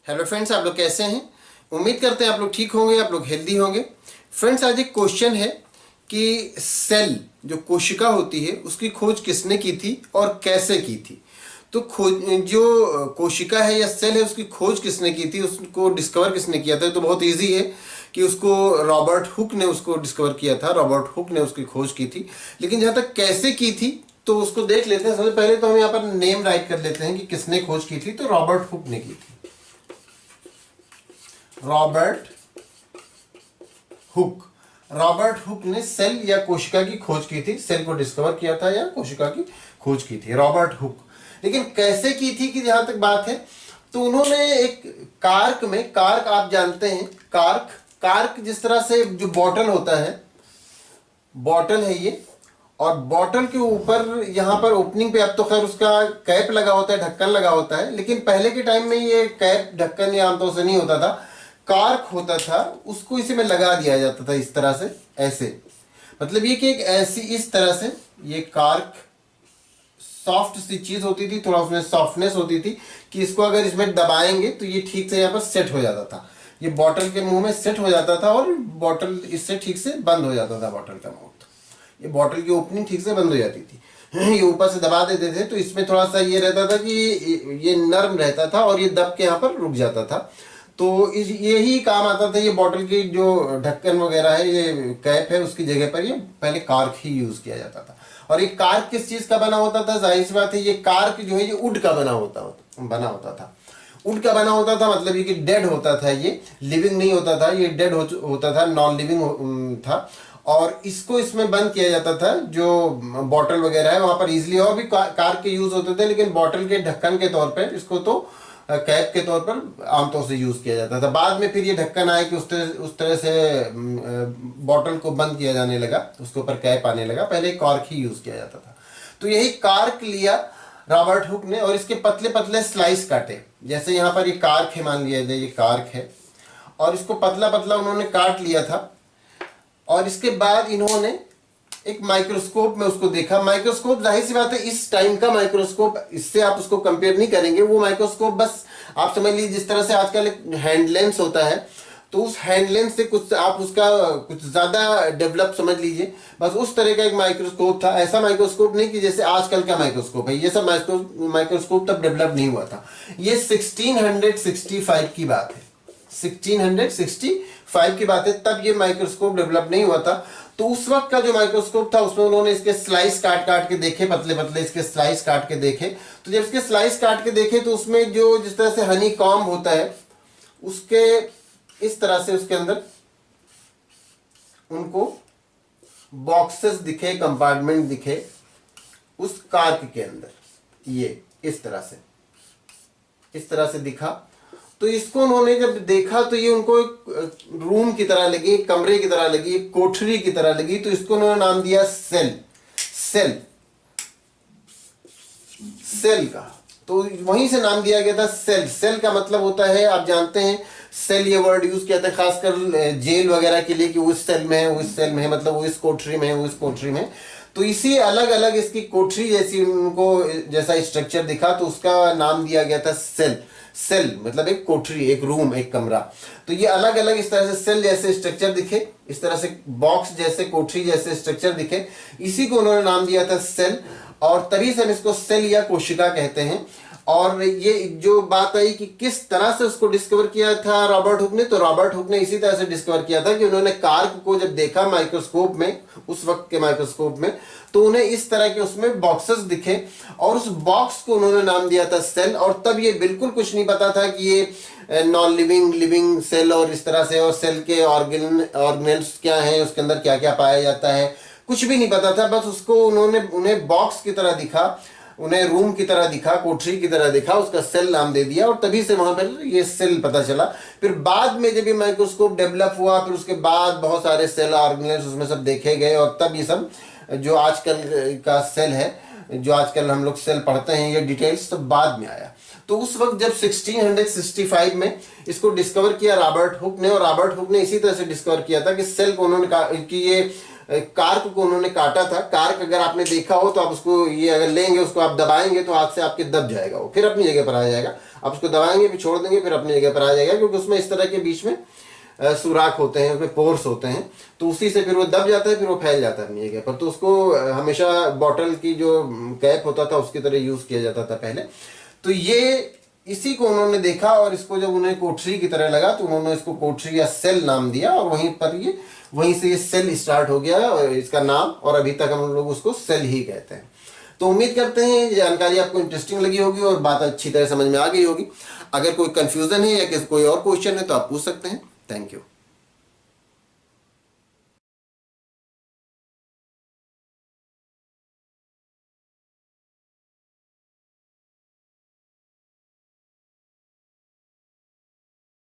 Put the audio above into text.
Hello friends, आप लोग कैसे हैं। उम्मीद करते हैं आप लोग ठीक होंगे, आप लोग हेल्दी होंगे। फ्रेंड्स, आज एक क्वेश्चन है कि सेल जो कोशिका होती है उसकी खोज किसने की थी और कैसे की थी। तो खोज जो कोशिका है या सेल है उसकी खोज किसने की थी, उसको डिस्कवर किसने किया था। तो बहुत इजी है कि उसको रॉबर्ट हुक ने उसको डिस्कवर किया था, रॉबर्ट हुक ने उसकी खोज की थी। लेकिन जहाँ तक कैसे की थी तो उसको देख लेते हैं। सबसे पहले तो हम यहाँ पर नेम राइट कर लेते हैं कि किसने खोज की थी। तो रॉबर्ट हुक ने की थी। Robert Hooke. रॉबर्ट हुक ने सेल या कोशिका की खोज की थी, सेल को डिस्कवर किया था या कोशिका की खोज की थी रॉबर्ट हुक। लेकिन कैसे की थी कि जहां तक बात है तो उन्होंने एक कार्क में, कार्क आप जानते हैं, कार्क कार्क जिस तरह से जो बॉटल होता है, बॉटल है ये, और बॉटल के ऊपर यहाँ पर ओपनिंग पे अब तो खैर उसका कैप लगा होता है, ढक्कन लगा होता है, लेकिन पहले के टाइम में ये कैप ढक्कन या आमतौर से नहीं होता था। कार्क होता था, उसको इसी में लगा दिया जाता था इस तरह से, ऐसे। मतलब ये कि एक ऐसी इस तरह से ये कार्क सॉफ्ट सी चीज होती थी, थोड़ा उसमें सॉफ्टनेस होती थी कि इसको अगर इसमें दबाएंगे तो ये ठीक से यहाँ पर सेट हो जाता था। ये बॉटल के मुंह में सेट हो जाता था और बॉटल इससे ठीक से बंद हो जाता था। बॉटल का मुंह, ये बॉटल की ओपनिंग ठीक से बंद हो जाती थी। ये ऊपर से दबा देते थे तो इसमें थोड़ा सा ये रहता था कि ये नर्म रहता था और ये दब के यहाँ पर रुक जाता था। तो यही काम आता था। ये बॉटल की जो ढक्कन वगैरह है, ये कैप है, उसकी जगह पर ये पहले कार्क ही यूज किया जाता था। और ये कार्क किस चीज का बना होता था, जाहिर सी बात है ये कार्क जो है ये वुड का बना होता था। वुड का बना होता था, मतलब ये कि डेड होता था, ये लिविंग नहीं होता था, ये डेड होता था, नॉन लिविंग था। और इसको इसमें बंद किया जाता था। जो बॉटल वगैरह है वहां पर इजिली और भी कार के यूज होते थे, लेकिन बॉटल के ढक्कन के तौर पर इसको तो कैप के तौर पर आमतौर से यूज किया जाता था। बाद में फिर ये ढक्कन आया कि उस तरह से बॉटल को बंद किया जाने लगा, उसके ऊपर कैप आने लगा। पहले कार्क ही यूज किया जाता था। तो यही कार्क लिया रॉबर्ट हुक ने और इसके पतले पतले स्लाइस काटे। जैसे यहाँ पर ये कार्क है, मान लिया जाए ये कार्क है, और इसको पतला पतला उन्होंने काट लिया था। और इसके बाद इन्होंने एक माइक्रोस्कोप में उसको देखा। माइक्रोस्कोप, जाहिर सी बात है इस टाइम का माइक्रोस्कोप, इससे आप उसको कंपेयर नहीं करेंगे। वो माइक्रोस्कोप बस आप समझ लीजिए जिस तरह से आजकल एक हैंड लेंस होता है, तो उस हैंड लेंस से कुछ आप उसका कुछ ज्यादा डेवलप समझ लीजिए। बस उस तरह का एक माइक्रोस्कोप था। ऐसा माइक्रोस्कोप नहीं कि जैसे आजकल का माइक्रोस्कोप है। ये सब माइक्रोस्कोप तब डेवलप नहीं हुआ था। ये 1665 की बात है, 1665 की बात है, तब ये माइक्रोस्कोप डेवलप नहीं हुआ था। तो उस वक्त का जो माइक्रोस्कोप था उसमें उन्होंने इसके स्लाइस काट काट के देखे, पतले पतले इसके स्लाइस काट के देखे। तो जब इसके स्लाइस काट के देखे तो उसमें जो जिस तरह से हनी कॉम्ब होता है, उसके इस तरह से उसके अंदर उनको बॉक्सेस दिखे, कंपार्टमेंट दिखे उस कार्क के अंदर। ये इस तरह से दिखा। तो इसको उन्होंने जब देखा तो ये उनको एक रूम की तरह लगी, एक कमरे की तरह लगी, एक कोठरी की तरह लगी। तो इसको उन्होंने नाम दिया सेल। सेल सेल का तो वहीं से नाम दिया गया था सेल। सेल का मतलब होता है, आप जानते हैं, सेल ये वर्ड यूज किया था खासकर जेल वगैरह के लिए कि वो इस सेल में है, वो इस सेल में है, मतलब वो इस कोठरी में है, वो इस कोठरी में। तो इसी अलग अलग इसकी कोठरी जैसी उनको जैसा स्ट्रक्चर दिखा तो उसका नाम दिया गया था सेल। सेल मतलब एक कोठरी, एक रूम, एक कमरा। तो ये अलग अलग इस तरह से सेल जैसे स्ट्रक्चर दिखे, इस तरह से बॉक्स जैसे, कोठरी जैसे स्ट्रक्चर दिखे, इसी को उन्होंने नाम दिया था सेल। और तभी से हम इसको सेल या कोशिका कहते हैं। और ये जो बात आई कि किस तरह से उसको डिस्कवर किया था रॉबर्ट हुक ने, तो रॉबर्ट हुक ने इसी तरह से डिस्कवर किया था कि उन्होंने कार्क को जब देखा माइक्रोस्कोप में, उस वक्त के माइक्रोस्कोप में, तो उन्हें इस तरह के उसमें बॉक्सेस दिखे और उस बॉक्स को उन्होंने नाम दिया था सेल। और तब ये बिल्कुल कुछ नहीं पता था कि ये नॉन लिविंग, लिविंग सेल और इस तरह से, और सेल के ऑर्गेनल्स क्या हैं, उसके अंदर क्या क्या पाया जाता है, कुछ भी नहीं पता था। बस उसको उन्हें बॉक्स की तरह दिखा, उन्हें रूम की तरह दिखा, कोठरी की तरह दिखा, उसका सेल नाम दे दिया और तभी से वहां पर ये सेल पता चला। फिर बाद में जब ये माइक्रोस्कोप डेवलप हुआ, फिर उसके बाद बहुत सारे सेल ऑर्गेनल्स उसमें सब देखे गए और तब ये सब जो आजकल का सेल है, जो आजकल हम लोग सेल पढ़ते हैं, ये डिटेल्स सब बाद में आया। तो उस वक्त जब 1665 में इसको डिस्कवर किया रॉबर्ट हुक ने, और रॉबर्ट हुक ने इसी तरह से डिस्कवर किया था कि सेल को उन्होंने कहा कि ये कार्क को उन्होंने काटा था। कार्क अगर आपने देखा हो तो आप उसको ये अगर लेंगे, उसको आप दबाएंगे तो हाथ से आपके दब जाएगा, वो फिर अपनी जगह पर आ जाएगा। आप उसको दबाएंगे फिर छोड़ देंगे फिर अपनी जगह पर आ जाएगा, क्योंकि उसमें इस तरह के बीच में सुराख होते हैं, उसमें पोर्स होते हैं, तो उसी से फिर वो दब जाता है, फिर वो फैल जाता है अपनी जगह पर। तो उसको हमेशा बॉटल की जो कैप होता था उसकी तरह यूज किया जाता था पहले। तो ये इसी को उन्होंने देखा और इसको जब उन्हें कोठरी की तरह लगा तो उन्होंने इसको कोठरी या सेल नाम दिया, और वहीं से ये सेल स्टार्ट हो गया और इसका नाम, और अभी तक हम लोग उसको सेल ही कहते हैं। तो उम्मीद करते हैं ये जानकारी आपको इंटरेस्टिंग लगी होगी और बात अच्छी तरह समझ में आ गई होगी। अगर कोई कंफ्यूजन है या कोई और क्वेश्चन है तो आप पूछ सकते हैं। Thank you.